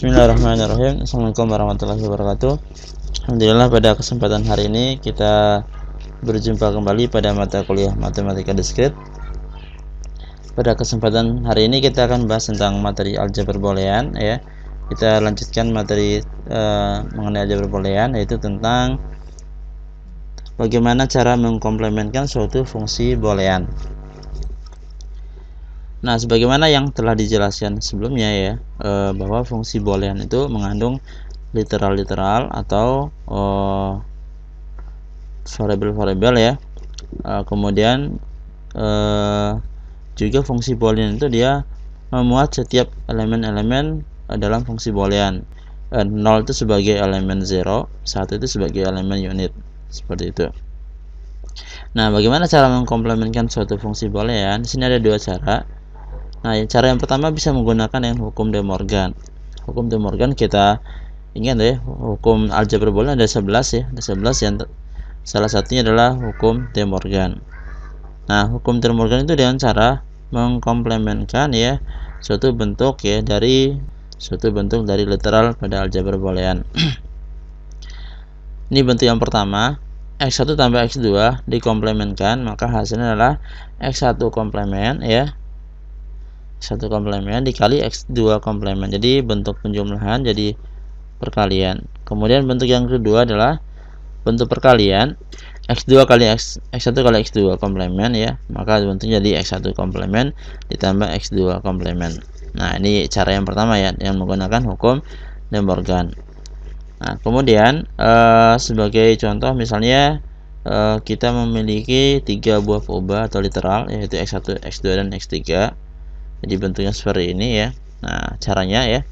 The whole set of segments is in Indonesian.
Bismillahirrahmanirrahim. Assalamualaikum warahmatullahi wabarakatuh. Alhamdulillah, pada kesempatan hari ini kita berjumpa kembali pada mata kuliah Matematika Diskrit. Pada kesempatan hari ini kita akan bahas tentang materi aljabar boolean ya. Kita lanjutkan materi mengenai aljabar boolean, yaitu tentang bagaimana cara mengkomplementkan suatu fungsi boolean. Nah, sebagaimana yang telah dijelaskan sebelumnya ya, bahwa fungsi boolean itu mengandung literal atau variabel-variabel ya. Kemudian juga fungsi boolean itu dia memuat setiap elemen-elemen dalam fungsi boolean. 0 itu sebagai elemen 0, 1 itu sebagai elemen unit, seperti itu. Nah, bagaimana cara mengkomplementkan suatu fungsi boolean? Di sini ada dua cara. Nah, cara yang pertama bisa menggunakan yang hukum De Morgan. Hukum De Morgan kita ingat ya, hukum aljabar boolean ada 11 ya. Ada 11 yang salah satunya adalah hukum De Morgan. Nah, hukum De Morgan itu dengan cara mengkomplementkan ya suatu bentuk dari literal pada aljabar boolean. Ini bentuk yang pertama, X1 tambah X2 dikomplementkan, maka hasilnya adalah X1 komplement ya. X1 komplement dikali X2 komplement. Jadi bentuk penjumlahan jadi perkalian. Kemudian bentuk yang kedua adalah bentuk perkalian, X2 kali X1 kali X2 komplement ya. Maka bentuknya jadi X1 komplement ditambah X2 komplement. Nah, ini cara yang pertama ya, yang menggunakan hukum De Morgan. Nah, kemudian sebagai contoh misalnya kita memiliki 3 buah peubah atau literal, yaitu X1, X2 dan X3. Jadi bentuknya seperti ini ya. Nah, caranya ya,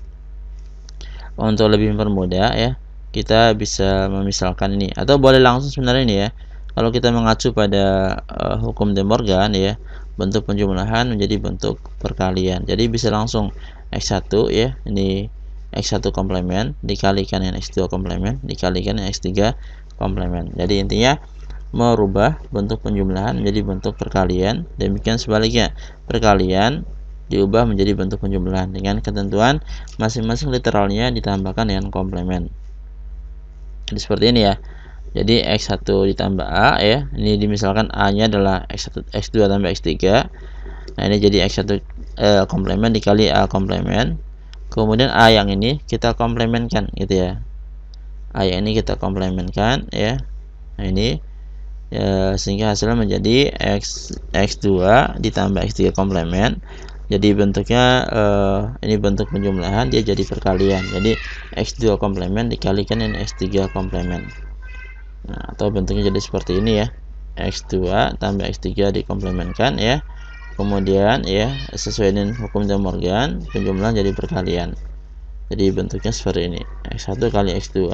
untuk lebih mempermudah ya, kita bisa memisalkan ini, atau boleh langsung sebenarnya ini ya. Kalau kita mengacu pada hukum De Morgan ya, bentuk penjumlahan menjadi bentuk perkalian. Jadi bisa langsung X1 ya, ini X1 komplement dikalikan dengan X2 komplement dikalikan dengan X3 komplement. Jadi intinya merubah bentuk penjumlahan menjadi bentuk perkalian. Demikian sebaliknya, perkalian diubah menjadi bentuk penjumlahan dengan ketentuan masing-masing literalnya ditambahkan dengan komplement. Jadi seperti ini ya. Jadi X1 ditambah A ya. Ini dimisalkan A-nya adalah X1, X2 tambah X3. Nah, ini jadi X1 komplement dikali A komplement. Kemudian A yang ini kita komplementkan gitu ya. A yang ini kita komplementkan ya. Nah, ini ya, sehingga hasilnya menjadi X2 ditambah X3 komplement. Jadi bentuknya ini bentuk penjumlahan, dia jadi perkalian. Jadi X2 komplement dikalikan dengan X3 komplement. Nah, atau bentuknya jadi seperti ini ya. X2 tambah X3 dikomplementkan ya. Kemudian ya, sesuai dengan hukum De Morgan, penjumlahan jadi perkalian. Jadi bentuknya seperti ini. X1 kali X2,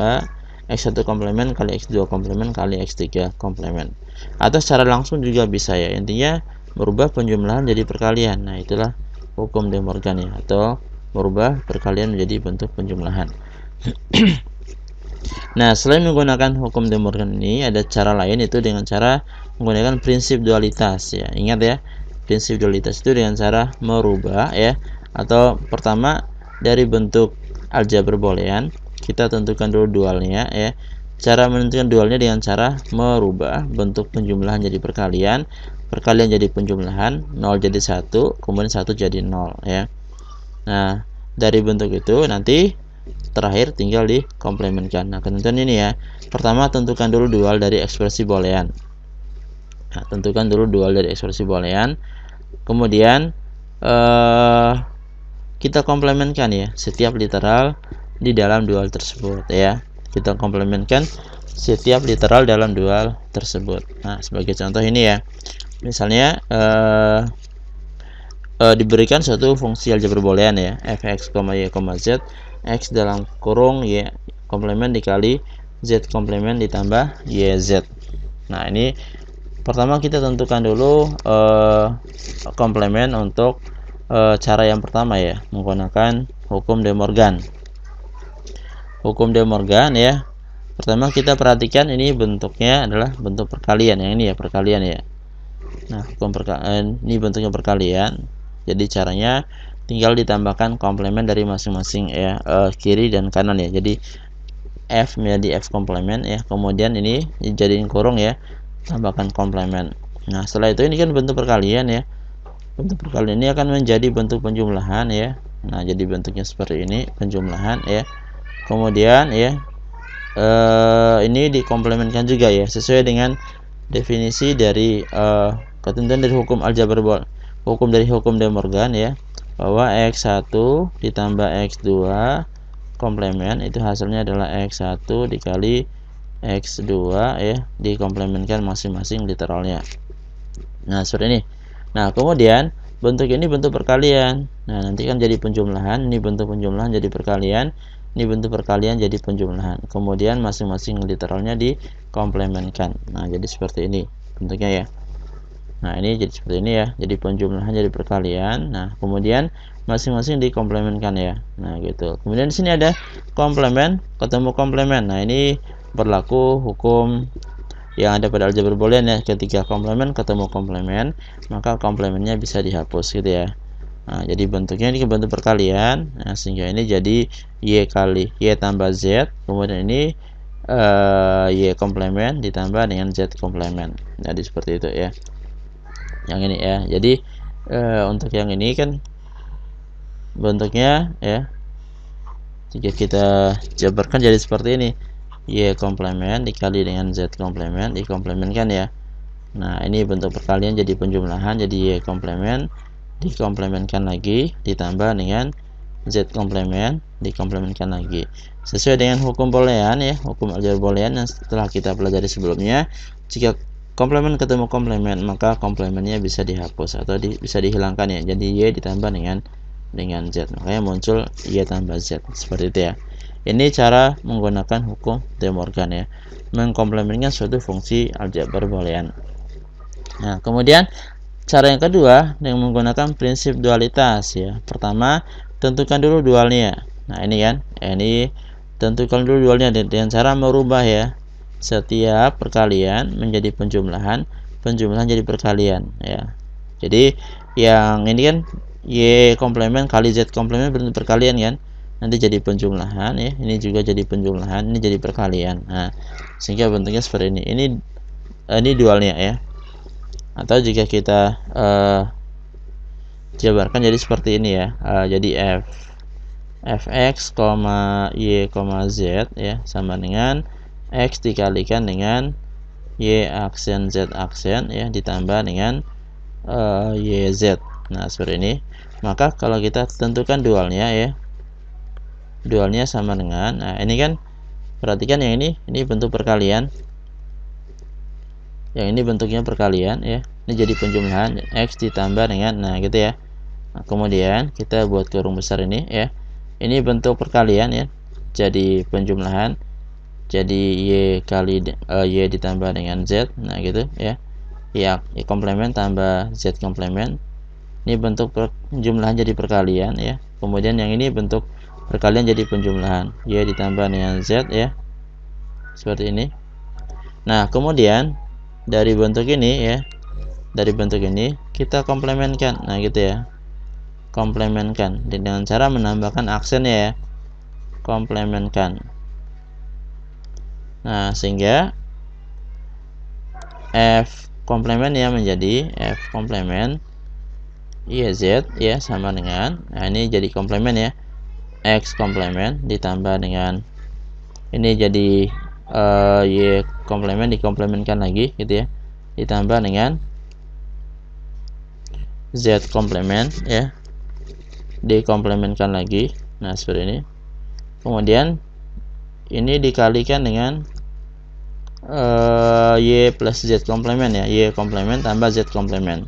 X1 komplement kali X2 komplement kali X3 komplement. Atau secara langsung juga bisa ya. Intinya merubah penjumlahan jadi perkalian. Nah, itulah hukum De Morgan ya, atau merubah perkalian menjadi bentuk penjumlahan. Nah, selain menggunakan hukum De Morgan ini, ada cara lain, itu dengan cara menggunakan prinsip dualitas ya. Ingat ya, prinsip dualitas itu dengan cara merubah ya, atau pertama dari bentuk aljabar boolean kita tentukan dulu dualnya ya. Cara menentukan dualnya dengan cara merubah bentuk penjumlahan jadi perkalian, perkalian jadi penjumlahan, 0 jadi 1, kemudian 1 jadi 0 ya. Nah, dari bentuk itu nanti terakhir tinggal dikomplementkan. Nah, ketentuan ini ya. Pertama, tentukan dulu dual dari ekspresi boolean. Nah, tentukan dulu dual dari ekspresi boolean. Kemudian kita komplementkan ya setiap literal di dalam dual tersebut ya. Kita komplementkan setiap literal dalam dual tersebut. Nah, sebagai contoh ini ya. Misalnya diberikan suatu fungsi aljabar boolean ya, fx, y, z, x dalam kurung y komplement dikali z komplement ditambah yz. Nah, ini pertama kita tentukan dulu komplement untuk cara yang pertama ya, menggunakan hukum De Morgan. Hukum De Morgan ya. Pertama kita perhatikan ini bentuknya adalah bentuk perkalian, yang ini ya, perkalian ya. Nah, ini bentuknya perkalian. Jadi caranya tinggal ditambahkan komplement dari masing-masing ya, kiri dan kanan ya. Jadi F menjadi F komplement ya, kemudian ini dijadiin kurung ya, tambahkan komplement. Nah setelah itu ini kan bentuk perkalian ya, bentuk perkalian ini akan menjadi bentuk penjumlahan ya. Nah jadi bentuknya seperti ini, penjumlahan ya. Kemudian ya ini dikomplementkan juga ya, sesuai dengan definisi dari ketentuan dari hukum aljabar, hukum dari hukum De Morgan ya, bahwa X1 ditambah X2 komplement itu hasilnya adalah X1 dikali X2 ya, dikomplementkan masing-masing literalnya. Nah seperti ini. Nah kemudian bentuk ini bentuk perkalian. Nah nanti kan jadi penjumlahan, ini bentuk penjumlahan jadi perkalian, ini bentuk perkalian jadi penjumlahan. Kemudian masing-masing literalnya dikomplementkan. Nah jadi seperti ini bentuknya ya. Nah ini jadi seperti ini ya, jadi penjumlahan jadi perkalian. Nah kemudian masing-masing dikomplementkan ya. Nah gitu. Kemudian di sini ada komplement ketemu komplement. Nah ini berlaku hukum yang ada pada aljabar boolean ya, ketika komplement ketemu komplement maka komplementnya bisa dihapus gitu ya. Nah jadi bentuknya ini bentuk perkalian. Nah sehingga ini jadi Y kali Y tambah Z, kemudian ini Y komplement ditambah dengan Z komplement. Jadi seperti itu ya, yang ini ya. Jadi untuk yang ini kan bentuknya ya, jika kita jabarkan jadi seperti ini, Y komplement dikali dengan Z komplement dikomplementkan ya. Nah ini bentuk perkalian jadi penjumlahan, jadi Y komplement dikomplementkan lagi ditambah dengan Z komplement dikomplementkan lagi, sesuai dengan hukum boolean ya, hukum aljabar boolean yang setelah kita pelajari sebelumnya. Jika komplement ketemu komplement maka komplementnya bisa dihapus atau bisa dihilangkan ya, jadi Y ditambah dengan Z, makanya muncul Y tambah Z seperti itu ya. Ini cara menggunakan hukum De Morgan ya, mengkomplementkan suatu fungsi aljabar boolean. Nah kemudian cara yang kedua dengan menggunakan prinsip dualitas ya. Pertama, tentukan dulu dualnya. Nah ini kan, ini tentukan dulu dualnya dengan cara merubah ya, setiap perkalian menjadi penjumlahan, penjumlahan jadi perkalian ya. Jadi yang ini kan Y komplement kali Z komplement bentuk perkalian kan, nanti jadi penjumlahan ya, ini juga jadi penjumlahan, ini jadi perkalian. Nah sehingga bentuknya seperti ini. Ini dualnya ya. Atau jika kita jabarkan jadi seperti ini ya, jadi fx, y, z ya sama dengan x dikalikan dengan y aksen z aksen ya ditambah dengan yz. Nah seperti ini. Maka kalau kita tentukan dualnya ya, dualnya sama dengan, nah ini kan perhatikan yang ini bentuk perkalian, yang ini bentuknya perkalian ya, ini jadi penjumlahan X ditambah dengan, nah gitu ya. Nah, kemudian kita buat kurung besar ini ya, ini bentuk perkalian ya, jadi penjumlahan, jadi Y kali Y ditambah dengan Z, nah gitu ya, Y komplement tambah Z komplement, ini bentuk penjumlahan jadi perkalian ya. Kemudian yang ini bentuk perkalian jadi penjumlahan, Y ditambah dengan Z ya, seperti ini. Nah kemudian dari bentuk ini ya, dari bentuk ini kita komplementkan, nah gitu ya, komplementkan dengan cara menambahkan aksen ya, komplementkan. Nah sehingga F komplement ya menjadi F komplement YZ ya sama dengan, nah ini jadi komplement ya, X komplement ditambah dengan ini jadi Y komplement dikomplementkan lagi gitu ya, ditambah dengan Z komplement ya, dikomplementkan lagi. Nah seperti ini. Kemudian ini dikalikan dengan Y plus Z komplement ya, Y komplement tambah Z komplement,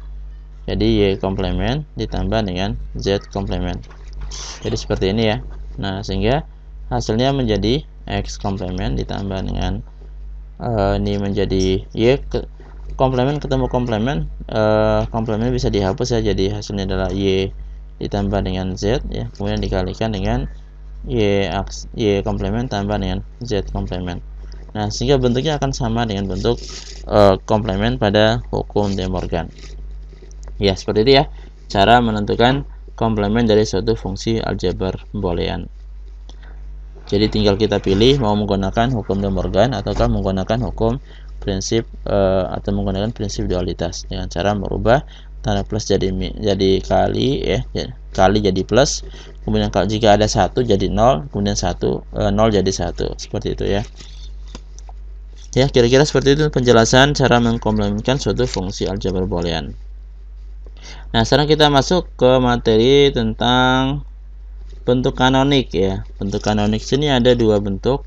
jadi Y komplement ditambah dengan Z komplement, jadi seperti ini ya. Nah sehingga hasilnya menjadi X komplement ditambah dengan ini menjadi Y komplement ketemu komplement, komplement bisa dihapus ya, jadi hasilnya adalah Y ditambah dengan Z ya, kemudian dikalikan dengan Y komplement tambah dengan Z komplement. Nah sehingga bentuknya akan sama dengan bentuk komplement pada hukum De Morgan ya. Seperti itu ya cara menentukan komplement dari suatu fungsi aljabar boolean. Jadi tinggal kita pilih mau menggunakan hukum De Morgan ataukah menggunakan hukum prinsip atau menggunakan prinsip dualitas dengan cara merubah tanda plus jadi kali ya, kali jadi plus, kemudian kalau jika ada 1 jadi 0, kemudian 0 jadi 1, seperti itu ya. Ya, kira-kira seperti itu penjelasan cara mengkomplementkan suatu fungsi aljabar boolean. Nah, sekarang kita masuk ke materi tentang bentuk kanonik ya. Bentuk kanonik sini ada dua bentuk,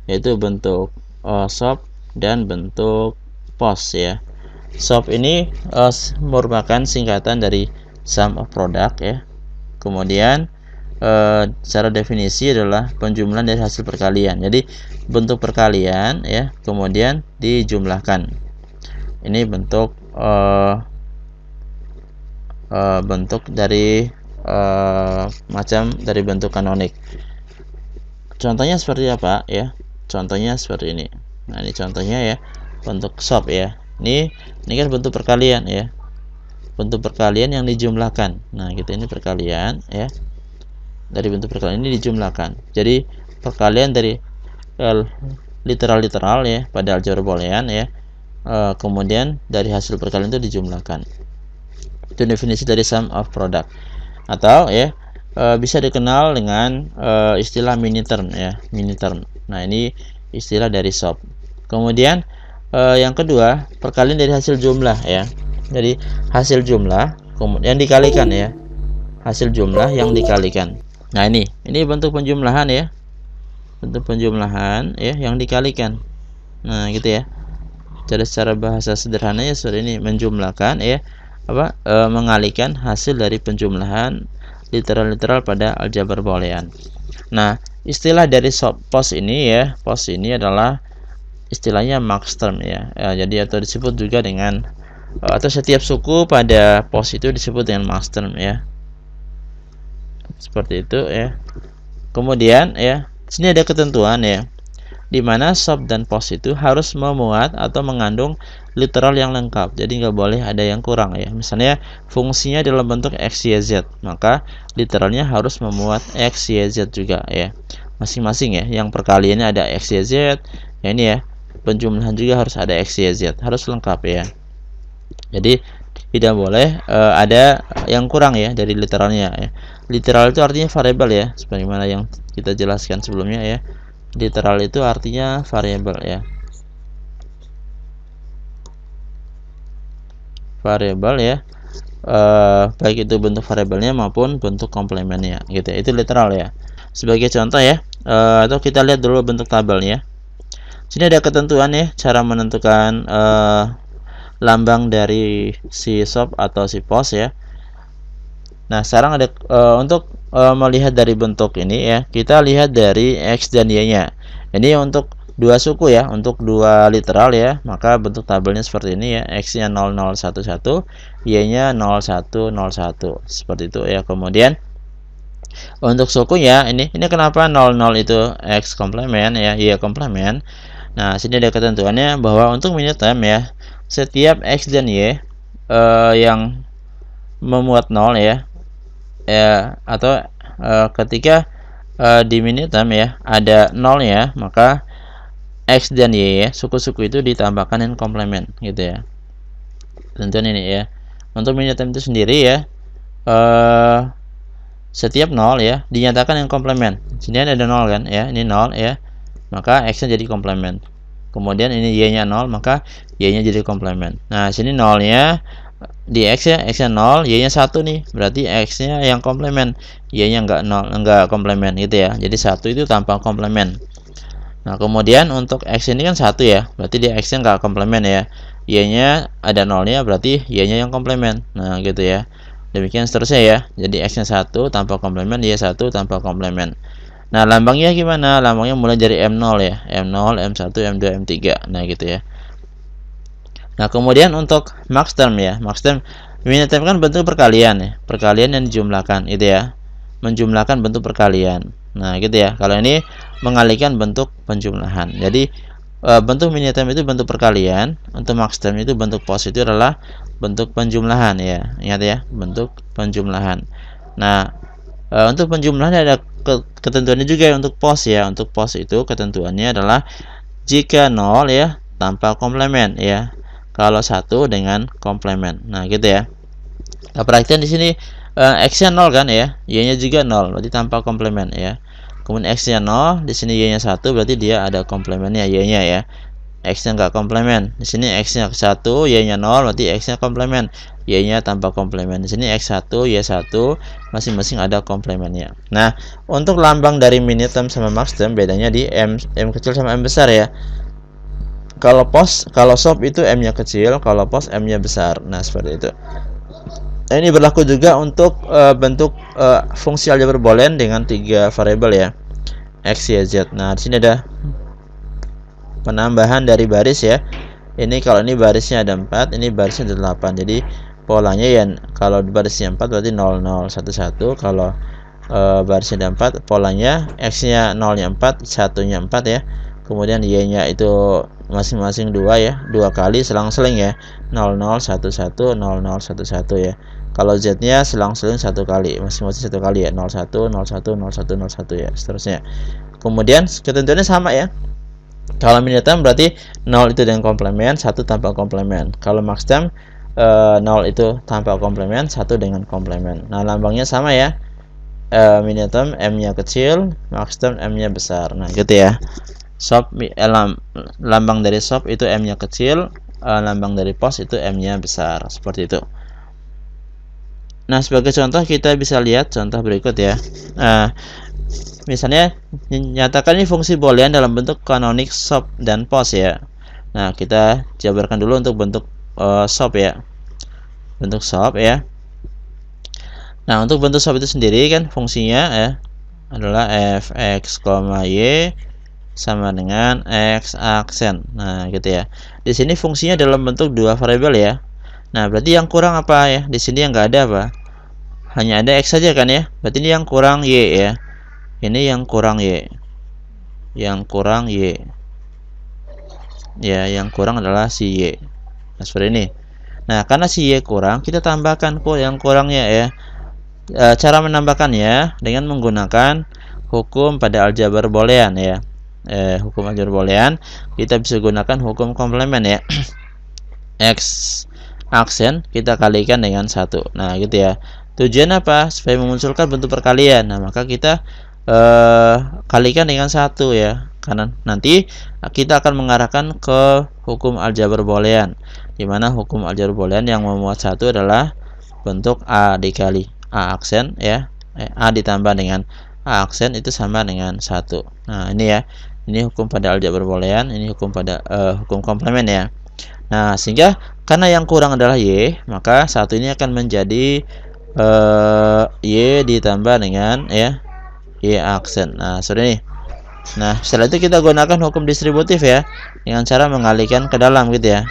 yaitu bentuk SOP dan bentuk POS ya. SOP ini merupakan singkatan dari sum of product ya. Kemudian secara definisi adalah penjumlahan dari hasil perkalian. Jadi bentuk perkalian ya, kemudian dijumlahkan. Ini bentuk bentuk dari macam dari bentuk kanonik. Contohnya seperti apa ya? Contohnya seperti ini. Nah, ini contohnya ya, bentuk SOP ya. Ini kan bentuk perkalian ya. Bentuk perkalian yang dijumlahkan. Nah, gitu, ini perkalian ya. Dari bentuk perkalian ini dijumlahkan. Jadi perkalian dari literal ya pada aljabar boolean ya. Kemudian dari hasil perkalian itu dijumlahkan. Itu definisi dari sum of product. Atau ya bisa dikenal dengan istilah mini term ya, mini term. Nah, ini istilah dari SOP. Kemudian yang kedua, perkalian dari hasil jumlah ya. Jadi hasil jumlah kemudian dikalikan ya. Hasil jumlah yang dikalikan. Nah, ini bentuk penjumlahan ya. Bentuk penjumlahan ya yang dikalikan. Nah, gitu ya. Jadi secara bahasa sederhananya seperti ini, menjumlahkan ya, mengalihkan hasil dari penjumlahan literal pada aljabar boolean. Nah, istilah dari POS ini ya, POS ini adalah istilahnya max term ya. Jadi atau disebut juga dengan atau setiap suku pada POS itu disebut dengan max term ya. Seperti itu ya. Kemudian ya, sini ada ketentuan ya, di mana SOP dan POS itu harus memuat atau mengandung literal yang lengkap. Jadi nggak boleh ada yang kurang ya. Misalnya fungsinya dalam bentuk x, y, z, maka literalnya harus memuat x, y, z juga ya. Masing-masing ya. Yang perkaliannya ada x, y, z. Ya, ini ya. Penjumlahan juga harus ada x, y, z. Harus lengkap ya. Jadi tidak boleh ada yang kurang ya dari literalnya ya. Literal itu artinya variabel ya, sebagaimana yang kita jelaskan sebelumnya ya. Literal itu artinya variabel ya. Variabel ya. Baik itu bentuk variabelnya maupun bentuk komplemennya gitu ya. Itu literal ya. Sebagai contoh ya, atau kita lihat dulu bentuk tabelnya. Sini ada ketentuan ya, cara menentukan lambang dari si SOP atau si POS ya. Nah, sekarang ada untuk melihat dari bentuk ini ya, kita lihat dari X dan Y-nya. Ini untuk dua suku ya, untuk dua literal ya, maka bentuk tabelnya seperti ini ya, X-nya 0011, Y-nya 0101, seperti itu ya. Kemudian untuk sukunya ini kenapa 00 itu X komplement ya, Y komplement. Nah, sini ada ketentuannya bahwa untuk minute time ya, setiap X dan Y yang memuat 0 ya, atau ketika di minute time ya ada 0 ya, maka X dan Y ya, suku-suku itu ditambahkan dengan komplement gitu ya. Tentuan ini ya. Untuk minute time itu sendiri ya, setiap 0 ya dinyatakan yang komplement. Sini ada 0 kan ya, ini 0 ya, maka X-nya jadi komplement. Kemudian ini Y-nya 0, maka Y-nya jadi komplement. Nah, sini 0-nya di X ya, X-nya 0, Y-nya 1 nih, berarti X-nya yang komplement, Y-nya enggak komplement gitu ya. Jadi 1 itu tanpa komplement. Nah, kemudian untuk X ini kan 1 ya, berarti dia X-nya enggak komplement ya. Y-nya ada 0-nya, berarti Y-nya yang komplement. Nah, gitu ya. Demikian seterusnya ya. Jadi X-nya 1 tanpa komplement, Y 1 tanpa komplement. Nah, lambangnya gimana? Lambangnya mulai dari M0 ya. M0, M1, M2, M3. Nah, gitu ya. Nah, kemudian untuk max term ya. Max term, minute term kan bentuk perkalian ya. Perkalian yang dijumlahkan gitu ya. Menjumlahkan bentuk perkalian. Nah, gitu ya. Kalau ini mengalihkan bentuk penjumlahan. Jadi bentuk minute term itu bentuk perkalian. Untuk max term itu bentuk POS itu adalah bentuk penjumlahan ya. Ingat ya, bentuk penjumlahan. Nah, untuk penjumlahan ada ketentuannya juga ya untuk pos ya. Untuk pos itu ketentuannya adalah jika 0 ya tanpa komplement ya. Kalau 1 dengan komplement. Nah, gitu ya. Nah, perhatian di sini X-nya 0 kan ya. Y-nya juga 0, berarti tanpa komplement ya. Kemudian X-nya 0, di sini Y-nya 1, berarti dia ada komplementnya Y-nya ya. X-nya enggak komplement. Di sini X-nya 1, Y-nya 0, berarti X-nya komplement. Y-nya tanpa komplement. Di sini X1, Y1 masing-masing ada komplementnya. Nah, untuk lambang dari miniterm sama maxterm bedanya di M kecil sama M besar ya. Kalau SOP itu M-nya kecil, kalau POS M-nya besar. Nah, seperti itu. Nah, ini berlaku juga untuk bentuk fungsi aljabar boolean dengan 3 variabel ya. X, Y, Z. Nah, di sini ada penambahan dari baris ya. Ini kalau ini barisnya ada 4, ini barisnya ada 8. Jadi polanya ya kalau barisnya 4 berarti 0 0 1 1. Kalau barisnya ada 4, polanya X-nya 0-nya 4, 1-nya 4 ya. Kemudian Y-nya itu masing-masing 2 ya, 2 kali selang-seling ya. 00 11 00 11 ya. Kalau Z-nya selang-seling 1 kali, masing-masing 1 kali ya. 01 01 01 01 ya, seterusnya. Kemudian ketentuannya sama ya. Kalau miniterm berarti 0 itu dengan komplement, 1 tanpa komplement. Kalau maxterm 0 itu tanpa komplement, 1 dengan komplement. Nah, lambangnya sama ya. Miniterm M-nya kecil, maxterm M-nya besar. Nah, gitu ya. SOP lambang dari SOP itu M-nya kecil, lambang dari POS itu M-nya besar. Seperti itu. Nah, sebagai contoh kita bisa lihat contoh berikut ya. Misalnya nyatakan ini fungsi boolean dalam bentuk kanonik SOP dan POS ya. Nah, kita jabarkan dulu untuk bentuk SOP ya. Bentuk SOP ya. Nah, untuk bentuk SOP itu sendiri kan fungsinya ya adalah f(x, y) sama dengan X aksen. Nah, gitu ya. Di sini fungsinya dalam bentuk 2 variabel ya. Nah, berarti yang kurang apa ya? Di sini yang enggak ada apa? Hanya ada X saja kan ya? Berarti ini yang kurang Y ya. Ini yang kurang Y. Yang kurang Y. Ya, yang kurang adalah si Y. Nah, seperti ini. Nah, karena si Y kurang, kita tambahkan yang kurangnya ya. Cara menambahkannya dengan menggunakan hukum pada aljabar boolean ya. Hukum aljabar boolean kita bisa gunakan hukum komplement ya. X aksen kita kalikan dengan 1. Nah, gitu ya. Tujuan apa? Supaya memunculkan bentuk perkalian. Nah, maka kita kalikan dengan 1 ya. Karena nanti kita akan mengarahkan ke hukum aljabar boolean, di mana hukum aljabar boolean yang memuat 1 adalah bentuk A dikali A aksen ya. A ditambah dengan A aksen itu sama dengan 1. Nah, ini ya. Ini hukum pada aljabar boolean, ini hukum pada hukum komplement ya. Nah, sehingga karena yang kurang adalah Y, maka 1 ini akan menjadi Y ditambah dengan ya Y aksen. Nah, seperti ini. Nah, setelah itu kita gunakan hukum distributif ya, dengan cara mengalihkan ke dalam gitu ya.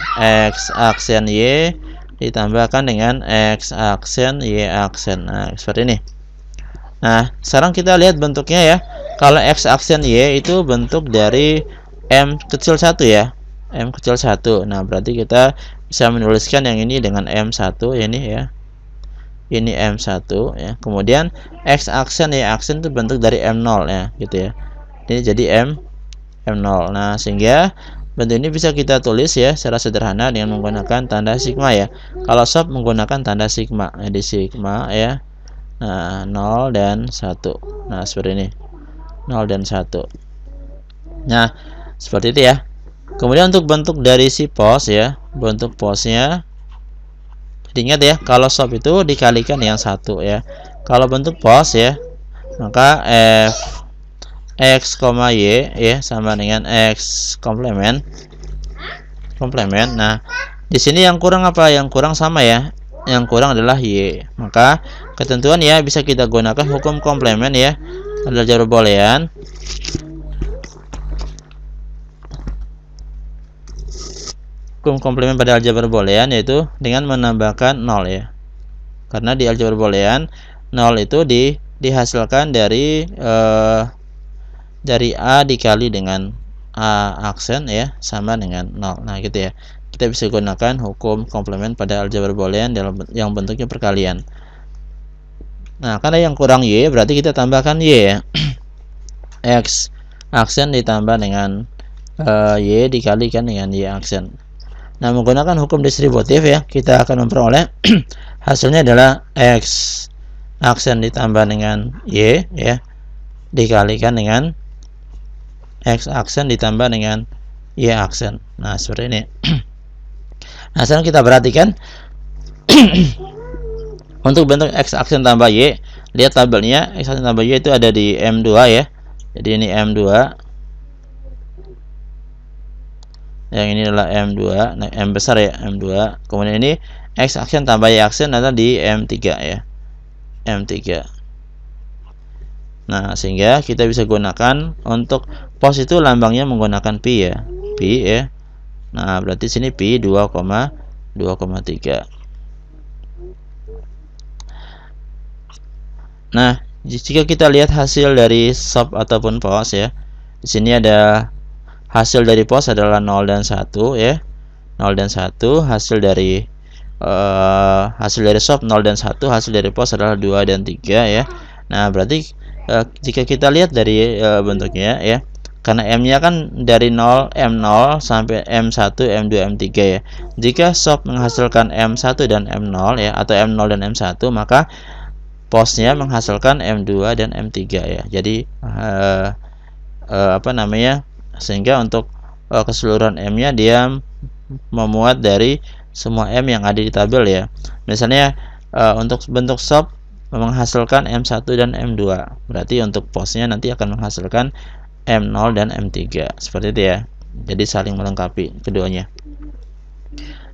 X aksen Y ditambahkan dengan X aksen Y aksen. Nah, seperti ini. Nah, sekarang kita lihat bentuknya ya. Kalau X aksen Y itu bentuk dari M kecil 1 ya. M kecil 1. Nah, berarti kita bisa menuliskan yang ini dengan M1 ini ya. Ini M1 ya. Kemudian X aksen Y aksen itu bentuk dari M0 ya, gitu ya. Ini jadi M0. Nah, sehingga bentuk ini bisa kita tulis ya secara sederhana dengan menggunakan tanda sigma ya. Kalau SOP menggunakan tanda sigma. Jadi sigma ya. Nah, 0 dan 1. Nah, seperti ini. 0 dan 1. Nah, seperti itu ya. Kemudian untuk bentuk dari si POS ya, bentuk POS-nya ingat ya, kalau SOP itu dikalikan yang 1 ya. Kalau bentuk POS ya, maka f X, Y ya sama dengan X komplement. Nah, di sini yang kurang apa? Yang kurang sama ya. Yang kurang adalah Y. Maka ketentuan ya bisa kita gunakan hukum komplement ya. Aljabar boolean. Hukum komplement pada aljabar boolean yaitu dengan menambahkan 0 ya. Karena di aljabar boolean 0 itu dihasilkan dari A dikali dengan A aksen ya sama dengan 0. Nah, gitu ya. Kita bisa gunakan hukum komplement pada aljabar boolean yang bentuknya perkalian. Nah, karena yang kurang Y berarti kita tambahkan Y ya. X aksen ditambah dengan Y dikalikan dengan Y aksen. Nah, menggunakan hukum distributif ya, kita akan memperoleh hasilnya adalah X aksen ditambah dengan Y ya, dikalikan dengan X aksen ditambah dengan Y aksen. Nah, seperti ini. Nah, sekarang kita perhatikan untuk bentuk X aksen tambah Y, lihat tabelnya X aksen tambah Y itu ada di M2 ya. Jadi ini M2. Yang ini adalah M2, nah, M besar ya, M2. Kemudian ini X aksen tambah Y aksen adalah di M3 ya. M3. Nah, sehingga kita bisa gunakan untuk pos itu lambangnya menggunakan pi ya. Pi ya. Nah, berarti sini pi 2,3. Nah, jika kita lihat hasil dari SOP ataupun pos ya. Di sini ada hasil dari pos adalah 0 dan 1 ya. 0 dan 1, hasil dari SOP 0 dan 1, hasil dari pos adalah 2 dan 3 ya. Nah, berarti jika kita lihat dari bentuknya ya, karena M-nya kan dari 0, M0 sampai M1, M2, M3 ya. Jika SOP menghasilkan M1 dan M0 ya, atau M0 dan M1, maka posnya menghasilkan M2 dan M3 ya. Jadi sehingga untuk keseluruhan M-nya dia memuat dari semua M yang ada di tabel ya. Misalnya untuk bentuk SOP menghasilkan M1 dan M2. Berarti untuk posnya nanti akan menghasilkan M0 dan M3. Seperti itu ya. Jadi saling melengkapi keduanya.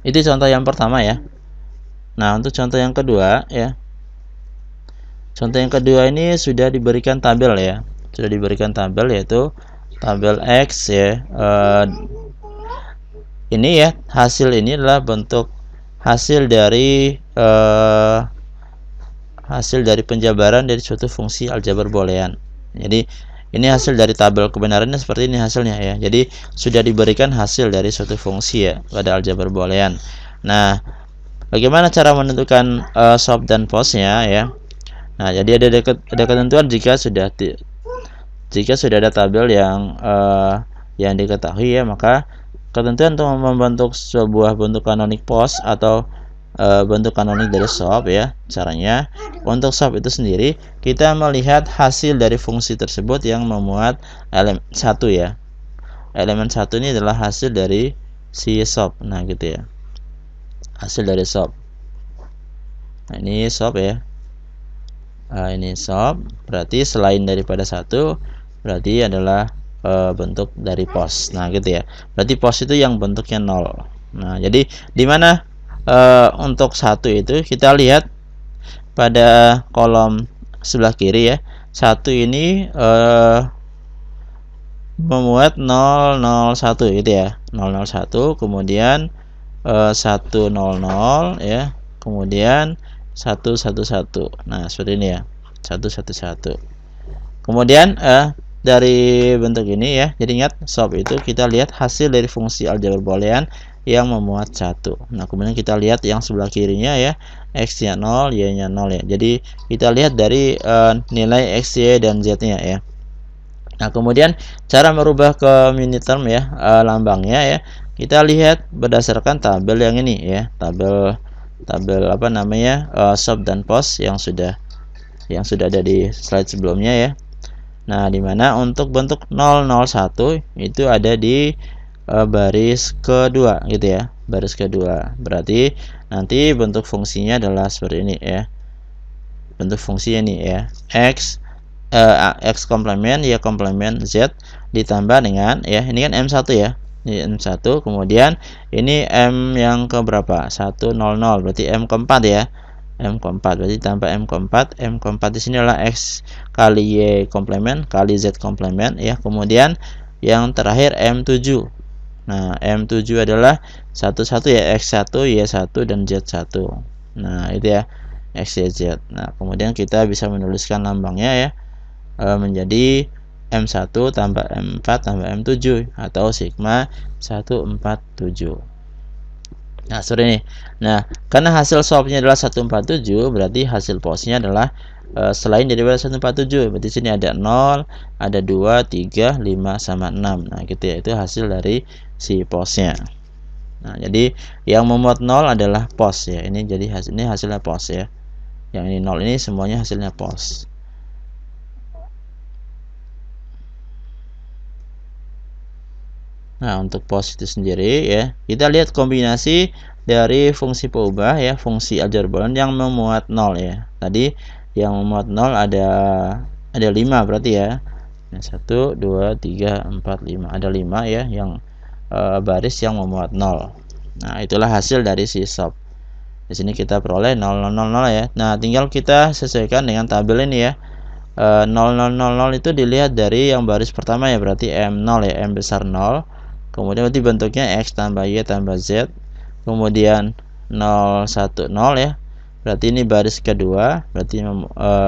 Itu contoh yang pertama ya. Nah, untuk contoh yang kedua ya. Contoh yang kedua ini sudah diberikan tabel ya. Sudah diberikan tabel yaitu tabel X ya. Ini ya, hasil ini adalah bentuk hasil dari penjabaran dari suatu fungsi aljabar boolean. Jadi ini hasil dari tabel kebenarannya seperti ini hasilnya ya. Jadi sudah diberikan hasil dari suatu fungsi ya pada aljabar boolean. Nah, bagaimana cara menentukan SOP dan posnya ya? Nah, jadi ada ketentuan jika sudah ada tabel yang diketahui ya, maka ketentuan untuk membentuk sebuah bentuk kanonik pos atau bentuk kanonik dari SOP ya. Caranya untuk SOP itu sendiri kita melihat hasil dari fungsi tersebut yang memuat elemen 1 ya. Elemen 1 ini adalah hasil dari si SOP. Nah, gitu ya. Hasil dari SOP. Nah, ini SOP ya. Ini SOP, berarti selain daripada 1 berarti adalah bentuk dari pos. Nah, gitu ya. Berarti pos itu yang bentuknya 0. Nah, jadi di mana untuk 1 itu kita lihat pada kolom sebelah kiri ya. 1 ini memuat 001 gitu ya. 001, kemudian 100 ya. Kemudian 111. Nah, seperti ini ya. 111. Kemudian dari bentuk ini ya. Jadi ingat SOP itu kita lihat hasil dari fungsi aljabar boolean yang memuat 1. Nah, kemudian kita lihat yang sebelah kirinya ya. X-nya 0, Y-nya 0 ya. Jadi kita lihat dari nilai X, Y, dan Z-nya ya. Nah, kemudian cara merubah ke miniterm ya, lambangnya ya. Kita lihat berdasarkan tabel yang ini ya. Tabel SOP dan pos yang sudah ada di slide sebelumnya ya. Nah, dimana untuk bentuk 001 itu ada di baris kedua gitu ya. Baris kedua. Berarti nanti bentuk fungsinya adalah seperti ini ya. Bentuk fungsinya ini ya. X komplement Y komplement Z ditambah dengan ya, ini kan M1 ya. Ini M1, kemudian ini M yang ke berapa? 100, berarti M keempat ya. M keempat, berarti tambah M keempat. M keempat di sini adalah X kali Y komplement kali Z komplement ya. Kemudian yang terakhir M7. Nah, M7 adalah 11 ya, X1, Y1, dan Z1. Nah, itu ya, X, Y, Z. Nah, kemudian kita bisa menuliskan lambangnya ya, menjadi M1 tambah M4 tambah M7 atau sigma 147. Nah, seperti ini. Nah, karena hasil SOP-nya adalah 147, berarti hasil posnya adalah selain daripada 147. Berarti sini ada 0, ada 2, 3, 5 sama 6. Nah, gitu ya. Itu hasil dari si posnya. Nah, jadi yang memuat 0 adalah pos ya. Ini jadi ini hasilnya pos ya. Yang ini 0 ini semuanya hasilnya pos. Nah, untuk pos itu sendiri ya, kita lihat kombinasi dari fungsi peubah ya, fungsi aljabar boolean yang memuat 0 ya. Tadi yang memuat 0 ada 5 berarti ya. 1 2 3 4 5. Ada 5 ya yang baris yang memuat 0. Nah, itulah hasil dari si SOP. Di sini kita peroleh 0 0 0 0 ya. Nah, tinggal kita sesuaikan dengan tabel ini ya. 0 0 0 0 itu dilihat dari yang baris pertama ya, berarti M0 ya, M besar 0. Kemudian berarti bentuknya X tambah Y tambah Z. Kemudian 0 1 0 ya. Berarti ini baris kedua, berarti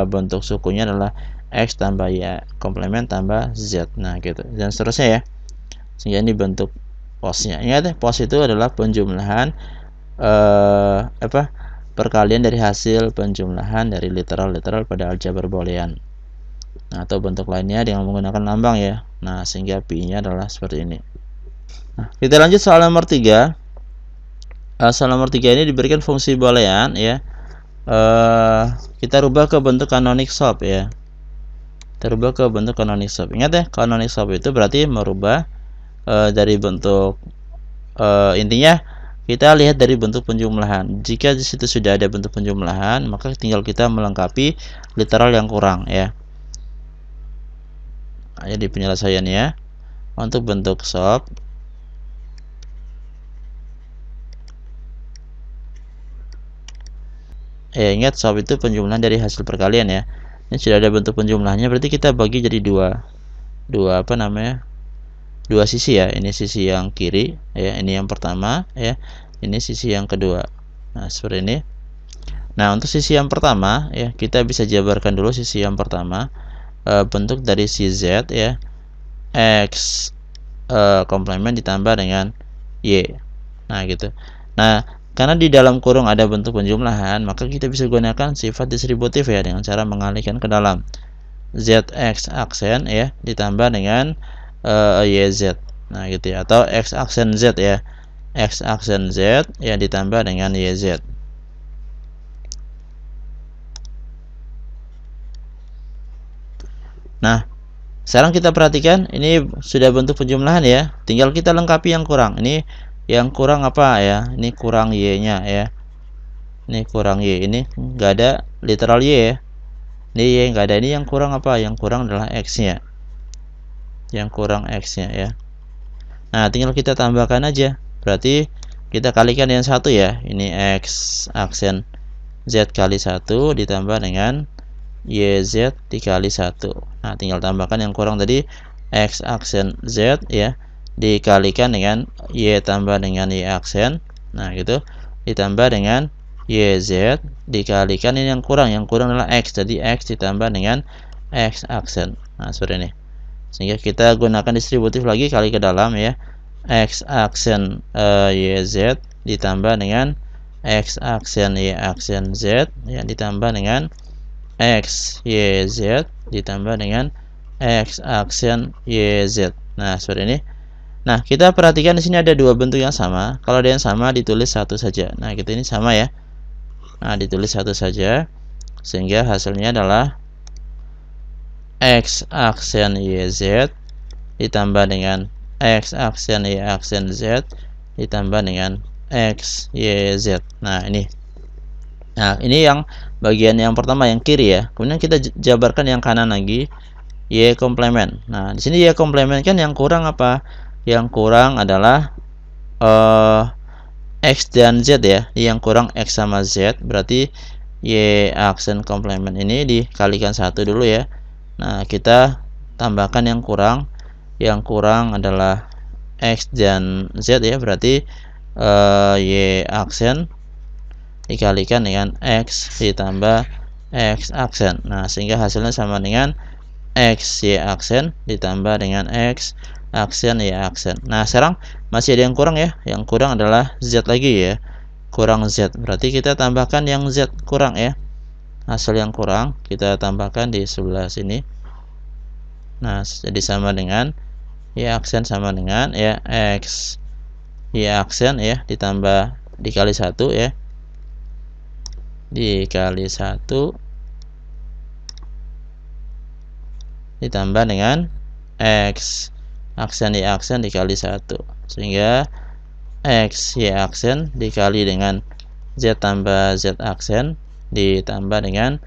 bentuk sukunya adalah X tambah Y komplement tambah Z. Nah, gitu. Dan seterusnya ya. Sehingga ini bentuk posnya. Ingat ya, pos itu adalah penjumlahan perkalian dari hasil penjumlahan dari literal pada aljabar boolean. Nah, atau bentuk lainnya dengan menggunakan lambang ya. Nah, sehingga pi-nya adalah seperti ini. Nah, kita lanjut soal nomor 3. Soal nomor 3 ini diberikan fungsi boolean ya. Kita rubah ke bentuk canonic SOP ya. Kita rubah ke bentuk canonic SOP. Ingat ya, canonic SOP itu berarti merubah dari bentuk intinya kita lihat dari bentuk penjumlahan. Jika di situ sudah ada bentuk penjumlahan, maka tinggal kita melengkapi literal yang kurang ya. Nah, jadi penyelesaiannya untuk bentuk SOP ingat SOP itu penjumlahan dari hasil perkalian ya. Ini sudah ada bentuk penjumlahannya, berarti kita bagi jadi dua sisi ya. Ini sisi yang kiri ya, ini yang pertama ya, ini sisi yang kedua. Nah, seperti ini. Nah, untuk sisi yang pertama ya, kita bisa jabarkan dulu sisi yang pertama. Bentuk dari si Z ya, X komplement ditambah dengan Y. Nah, gitu. Nah, karena di dalam kurung ada bentuk penjumlahan, maka kita bisa gunakan sifat distributif ya, dengan cara mengalihkan ke dalam. ZX aksen ya ditambah dengan YZ. Nah, gitu ya. Atau X aksen Z ya. X aksen Z ya ditambah dengan YZ. Nah, sekarang kita perhatikan ini sudah bentuk penjumlahan ya. Tinggal kita lengkapi yang kurang. Ini yang kurang apa ya? Ini kurang Y-nya ya. Ini kurang Y. Ini enggak ada literal Y ya. Ini Y enggak ada. Ini yang kurang apa? Yang kurang adalah X-nya. Yang kurang X-nya ya. Nah, tinggal kita tambahkan aja. Berarti kita kalikan yang satu ya. Ini X aksen Z kali 1 ditambah dengan YZ dikali 1. Nah, tinggal tambahkan yang kurang tadi X aksen Z ya, dikalikan dengan Y tambah dengan Y aksen. Nah, gitu. Ditambah dengan YZ dikalikan ini yang kurang adalah X. Jadi X ditambah dengan X aksen. Nah, seperti ini. Sehingga kita gunakan distributif lagi, kali ke dalam ya. X aksen YZ ditambah dengan X aksen Y aksen Z ya, ditambah dengan X YZ ditambah dengan X aksen YZ. Nah, seperti ini. Nah, kita perhatikan di sini ada dua bentuk yang sama. Kalau ada yang sama ditulis satu saja. Nah, kita ini sama ya. Nah, ditulis satu saja sehingga hasilnya adalah X aksen YZ ditambah dengan X aksen Y aksen Z ditambah dengan X YZ. Nah, ini. Nah, ini yang bagian yang pertama yang kiri ya. Kemudian kita jabarkan yang kanan lagi, Y komplement. Nah, di sini Y komplement kan yang kurang apa? Yang kurang adalah X dan Z ya. Yang kurang X sama Z, berarti Y aksen komplement ini dikalikan 1 dulu ya. Nah, kita tambahkan yang kurang. Yang kurang adalah X dan Z ya, berarti Y aksen dikalikan dengan X ditambah X aksen. Nah, sehingga hasilnya sama dengan X Y aksen ditambah dengan X aksen Y aksen. Nah, sekarang masih ada yang kurang ya. Yang kurang adalah Z lagi ya. Kurang Z. Berarti kita tambahkan yang Z kurang ya. hasil yang kurang kita tambahkan di sebelah sini. Nah, jadi sama dengan Y aksen sama dengan ya X Y aksen ya ditambah dikali 1 ya, dikali 1 ditambah dengan X aksen Y aksen dikali 1, sehingga X Y aksen dikali dengan Z tambah Z aksen ditambah dengan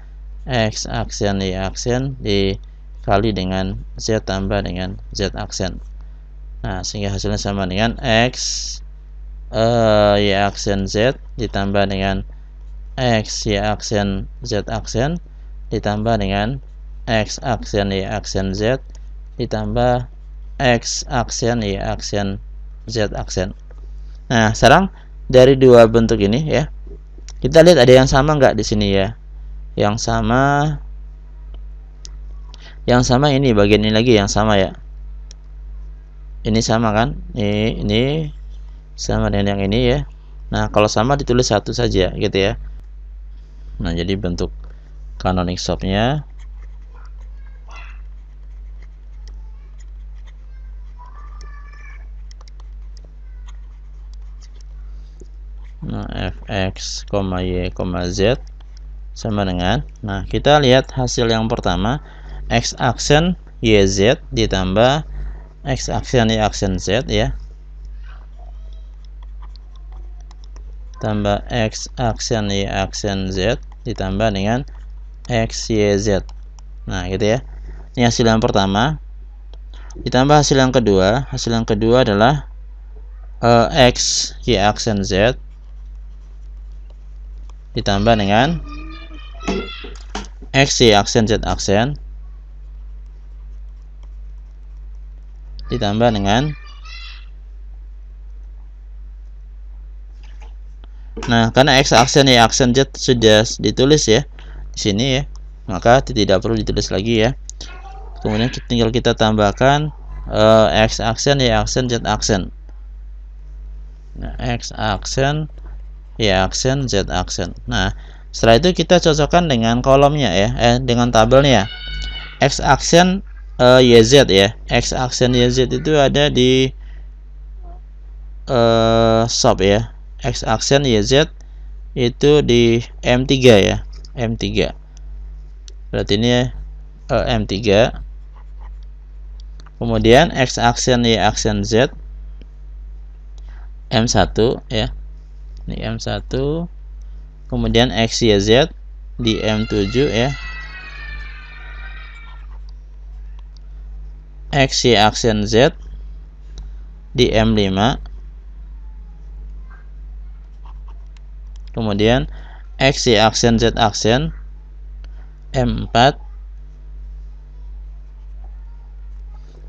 X aksen Y aksen dikali dengan Z tambah dengan Z aksen. Nah, sehingga hasilnya sama dengan X Y aksen Z ditambah dengan X Y aksen Z aksen ditambah dengan X aksen Y aksen Z ditambah X aksen Y aksen Z aksen. Nah, sekarang dari dua bentuk ini ya, kita lihat ada yang sama nggak di sini ya? Yang sama ini bagian ini lagi yang sama ya. Ini sama kan? Ini sama dengan yang ini ya. Nah, kalau sama ditulis satu saja gitu ya. Nah, jadi bentuk canonic subnya fx, y, z sama dengan, nah kita lihat hasil yang pertama, x aksen yz ditambah x aksen y aksen z ya, tambah x aksen y aksen z ditambah dengan x y z. Nah gitu ya, ini hasil yang pertama. Ditambah hasil yang kedua, adalah x y aksen z ditambah dengan x y aksen z aksen ditambah dengan, nah karena x aksen y aksen z sudah ditulis ya di sini ya, maka tidak perlu ditulis lagi ya. Kemudian tinggal kita tambahkan x aksen y aksen z aksen. Nah, x aksen y aksen z aksen. Nah, setelah itu kita cocokkan dengan kolomnya ya, dengan tabelnya. X aksen yz ya, x aksen yz itu ada di sub ya. X aksen yz itu di M3 ya, M3. Berarti ini M3. Kemudian x aksen y aksen z M1 ya. Ini M1. Kemudian x y z di M7 ya. X y aksen z di M5. Kemudian x y aksen z aksen M4.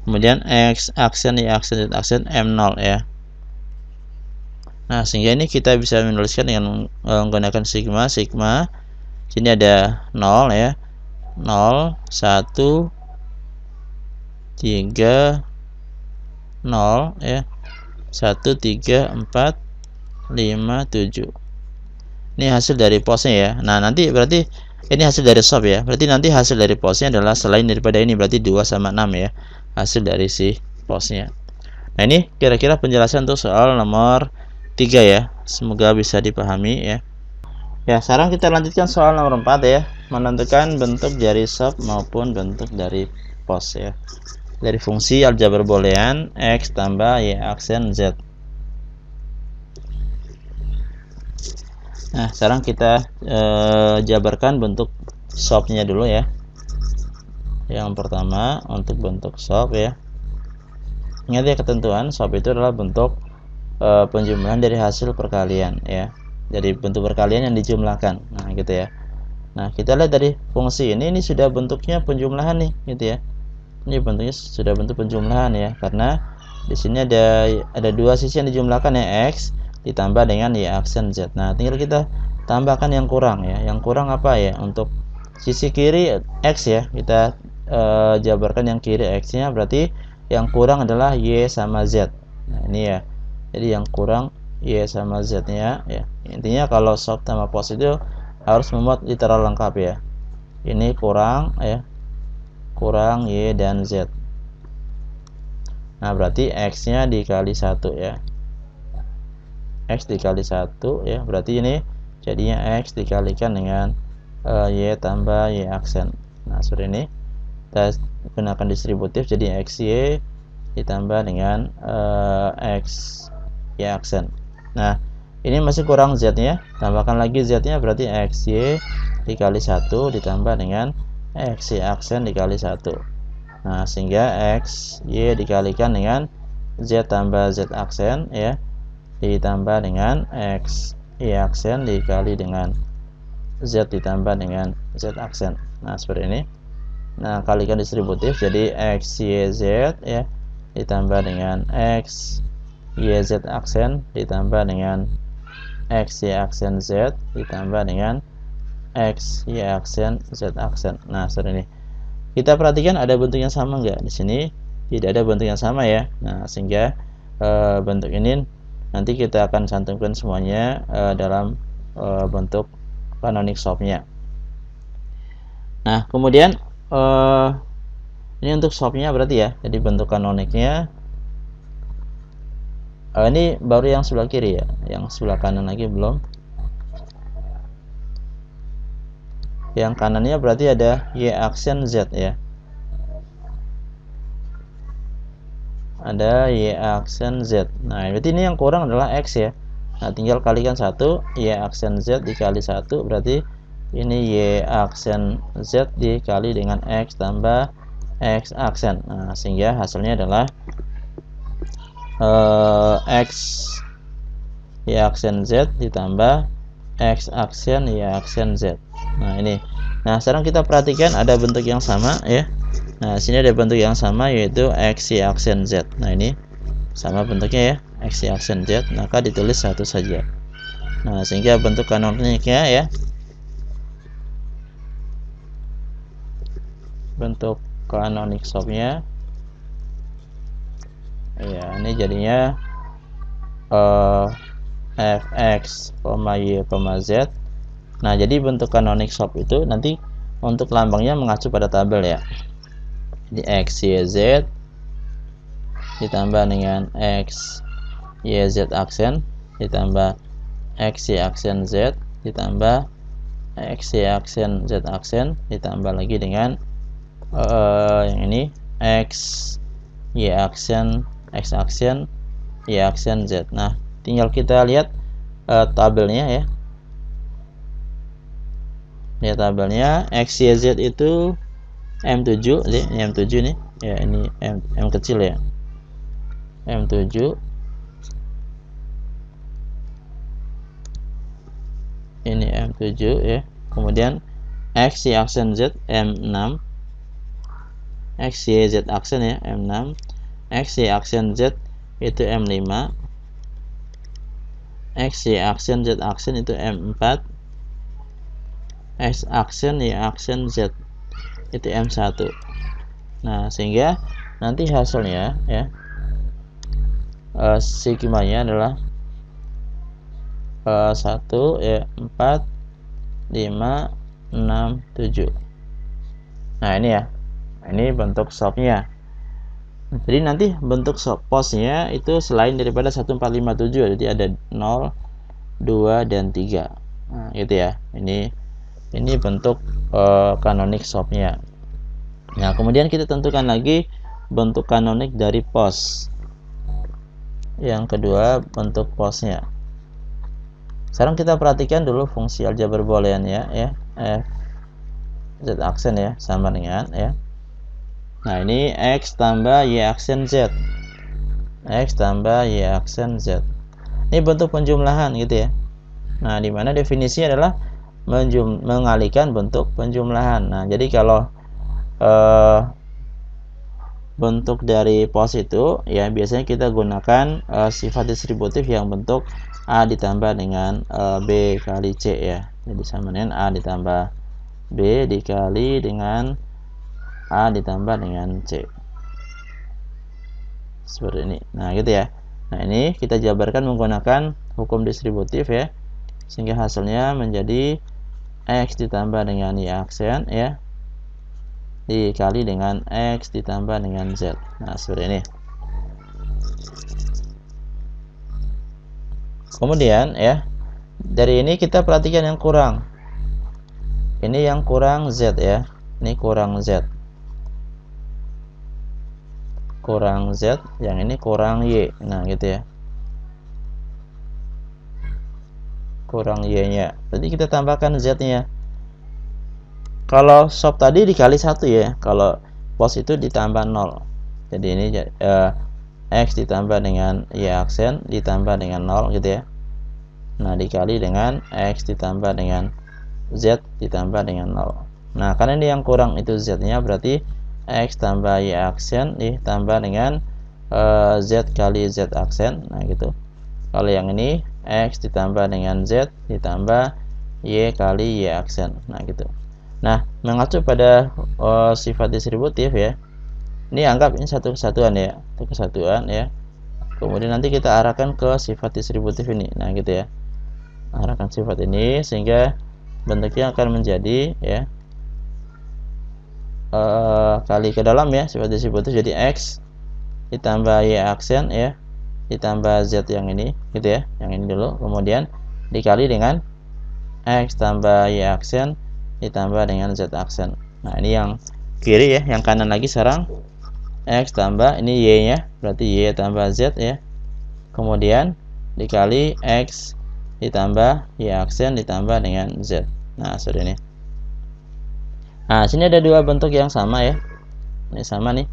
Kemudian x aksen y aksen z aksen M0 ya. Nah, sehingga ini kita bisa menuliskan dengan menggunakan sigma. Sini ada 0 ya. 0 1 3 0 ya. 1 3 4 5 7. Ini hasil dari posnya ya. Nah, nanti berarti ini hasil dari sub ya. Berarti nanti hasil dari posnya adalah selain daripada ini, berarti 2 sama 6 ya. Hasil dari si posnya. Nah, ini kira-kira penjelasan untuk soal nomor 3 ya. Semoga bisa dipahami ya. Ya, sekarang kita lanjutkan soal nomor 4 ya. Menentukan bentuk dari sub maupun bentuk dari pos ya. Dari fungsi aljabar boolean x tambah y aksen z. Nah, sekarang kita jabarkan bentuk subnya dulu ya. Yang pertama untuk bentuk sub ya. Ingat ya, ketentuan sub itu adalah bentuk penjumlahan dari hasil perkalian ya, dari bentuk perkalian yang dijumlahkan. Nah gitu ya. Nah kita lihat dari fungsi ini sudah bentuknya penjumlahan nih gitu ya. Ini bentuknya sudah bentuk penjumlahan ya, karena di sini ada dua sisi yang dijumlahkan ya, x ditambah dengan y aksen z. Nah tinggal kita tambahkan yang kurang ya. Yang kurang apa ya? Untuk sisi kiri x ya, kita jabarkan yang kiri x nya, berarti yang kurang adalah y sama z. Nah ini ya, jadi yang kurang y sama z nya ya. Intinya kalau sub sama pos itu harus memuat literal lengkap ya. Ini kurang ya, kurang Y dan Z. Nah, berarti X-nya dikali 1 ya. X dikali 1 ya, berarti ini jadinya X dikalikan dengan Y tambah Y aksen. Nah, seperti ini. Kita gunakan distributif, jadi XY ditambah dengan X Y aksen. Nah, ini masih kurang Z-nya. Tambahkan lagi Z-nya, berarti XY dikali 1 ditambah dengan X Y aksen dikali 1. Nah, sehingga X, Y dikalikan dengan Z tambah Z aksen ya, ditambah dengan X, Y aksen dikali dengan Z ditambah dengan Z aksen. Nah, seperti ini. Nah, kalikan distributif, jadi X, Y, Z ya, ditambah dengan X, Y, Z aksen, ditambah dengan X, Y aksen Z, ditambah dengan X, Y aksen, Z aksen. Nah, seperti ini. Kita perhatikan ada bentuk yang sama enggak? Di sini tidak ada bentuk yang sama ya. Nah, sehingga bentuk ini nanti kita akan cantumkan semuanya dalam bentuk canonic shop-nya. Nah, kemudian ini untuk shop-nya berarti ya. Jadi bentuk kanoniknya ini baru yang sebelah kiri ya. Yang sebelah kanan lagi belum. Yang kanannya berarti ada Y aksen Z ya. Ada Y aksen Z. Nah, berarti ini yang kurang adalah X ya. Nah, tinggal kalikan 1, Y aksen Z dikali 1, berarti ini Y aksen Z dikali dengan X tambah X aksen. Nah, sehingga hasilnya adalah X Y aksen Z ditambah X aksen Y aksen Z. Nah, ini. Nah, sekarang kita perhatikan ada bentuk yang sama ya. Nah, sini ada bentuk yang sama yaitu X Y aksen Z. Nah, ini sama bentuknya ya, X Y aksen Z, maka ditulis satu saja. Nah, sehingga bentuk kanoniknya ya, bentuk canonic shop-nya ya, ini jadinya fx, y, z. Nah, jadi bentuk canonic shop itu nanti untuk lambangnya mengacu pada tabel ya. Jadi x, y, z ditambah dengan x, y, z aksen ditambah x, y aksen z ditambah x, y aksen z aksen ditambah lagi dengan yang ini x, y aksen, x aksen, y aksen z. Nah, tinggal kita lihat tabelnya ya. Lihat tabelnya, x, y, z itu M7, ini M7 nih. Ya, ini M kecil ya. M7. Ini M7 ya. Kemudian x, y aksen z M6. X, y, z aksen ya M6. X, y aksen z itu M5. X, y aksen z aksen itu M4. X aksen y aksen z itu M1. Nah, sehingga nanti hasilnya ya, sigmanya adalah 1 ya, 4 5 6 7. Nah, ini ya. Ini bentuk shop-nya. Jadi nanti bentuk posnya itu selain daripada 1 4 5 7, jadi ada 0, 2 dan 3. Nah, gitu ya. Ini bentuk canonic shop-nya. Nah, kemudian kita tentukan lagi bentuk kanonik dari pos. Yang kedua, bentuk posnya. Sekarang kita perhatikan dulu fungsi aljabar boolean ya, f z aksen ya sama dengan ya. Nah, ini x tambah y aksen z. X tambah y aksen z. Ini bentuk penjumlahan gitu ya. Nah, di mana definisinya adalah mengalihkan bentuk penjumlahan. Nah, jadi kalau bentuk dari pos itu ya biasanya kita gunakan sifat distributif yang bentuk A ditambah dengan B kali C ya. Jadi sama dengan A ditambah B dikali dengan A ditambah dengan C. Seperti ini. Nah, gitu ya. Nah, ini kita jabarkan menggunakan hukum distributif ya. Sehingga hasilnya menjadi X ditambah dengan Y aksen ya, dikali dengan X ditambah dengan Z. Nah, seperti ini. Kemudian ya, dari ini kita perhatikan yang kurang. Ini yang kurang Z ya. Ini kurang Z. Kurang Z, yang ini kurang Y. Nah, gitu ya. Kurang Y-nya. Jadi kita tambahkan Z-nya. Kalau shop tadi dikali 1 ya. Kalau pos itu ditambah 0. Jadi ini X ditambah dengan Y aksen ditambah dengan 0 gitu ya. Nah, dikali dengan X ditambah dengan Z ditambah dengan 0. Nah, karena ini yang kurang itu Z-nya, berarti X tambah Y aksen ditambah dengan Z kali Z aksen. Nah, gitu. Kalau yang ini X ditambah dengan Z ditambah Y kali Y aksen. Nah, gitu. Nah, mengacu pada sifat distributif ya. Ini anggap ini satu kesatuan ya. Satu kesatuan ya. Kemudian nanti kita arahkan ke sifat distributif ini. Nah, gitu ya. Arahkan sifat ini sehingga bentuknya akan menjadi ya kali ke dalam ya, sifat distributif jadi X ditambah Y aksen ya ditambah Z yang ini gitu ya, yang ini dulu, kemudian dikali dengan X tambah Y aksen ditambah dengan Z aksen. Nah, ini yang kiri ya, yang kanan lagi sekarang X tambah ini Y nya, berarti Y tambah Z ya, kemudian dikali X ditambah Y aksen ditambah dengan Z. Nah, seperti ini. Nah, sini ada dua bentuk yang sama ya. Ini sama nih.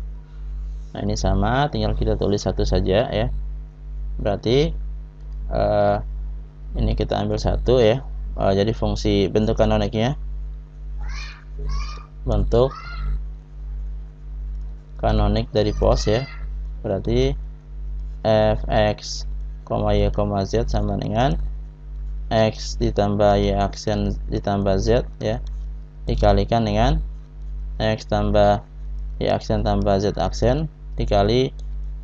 Nah, ini sama, tinggal kita tulis satu saja ya. Berarti ini kita ambil satu ya. Jadi fungsi bentuk kanoniknya, bentuk kanonik dari pos ya. Berarti fx, y, z sama dengan x ditambah y aksen ditambah z ya, dikalikan dengan X tambah Y aksen tambah Z aksen dikali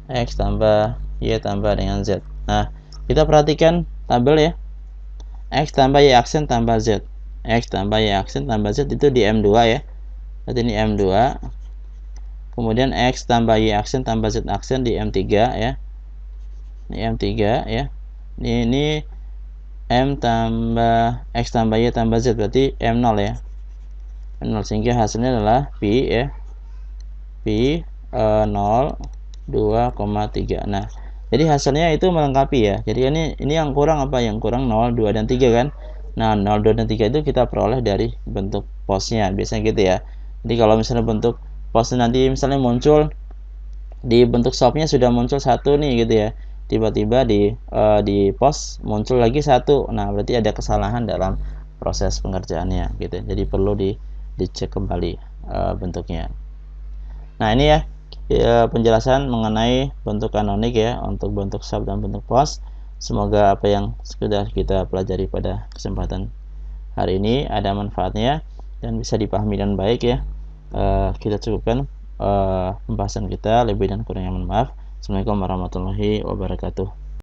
X tambah Y tambah dengan Z. Nah, kita perhatikan tabel ya. X tambah Y aksen tambah Z. X tambah Y aksen tambah Z itu di M2 ya. Berarti ini M2. Kemudian X tambah Y aksen tambah Z aksen di M3 ya. Ini M3 ya. Ini M tambah X tambah Y tambah Z, berarti M0 ya. 0, sehingga hasilnya adalah Pi ya, Pi 0 2,3. Nah, jadi hasilnya itu melengkapi ya. Jadi ini yang kurang apa? Yang kurang 0, 2 dan 3 kan. Nah, 0, 2 dan 3 itu kita peroleh dari bentuk posnya, biasanya gitu ya. Jadi kalau misalnya bentuk posnya nanti misalnya muncul di bentuk shopnya sudah muncul satu nih gitu ya, tiba-tiba di pos muncul lagi satu, nah berarti ada kesalahan dalam proses pengerjaannya gitu. Jadi perlu dicek kembali bentuknya. Nah, ini ya penjelasan mengenai bentuk kanonik ya untuk bentuk sub dan bentuk pos. Semoga apa yang sudah kita pelajari pada kesempatan hari ini ada manfaatnya dan bisa dipahami dengan baik ya. Kita cukupkan pembahasan kita, lebih dan kurangnya mohon maaf. Assalamualaikum warahmatullahi wabarakatuh.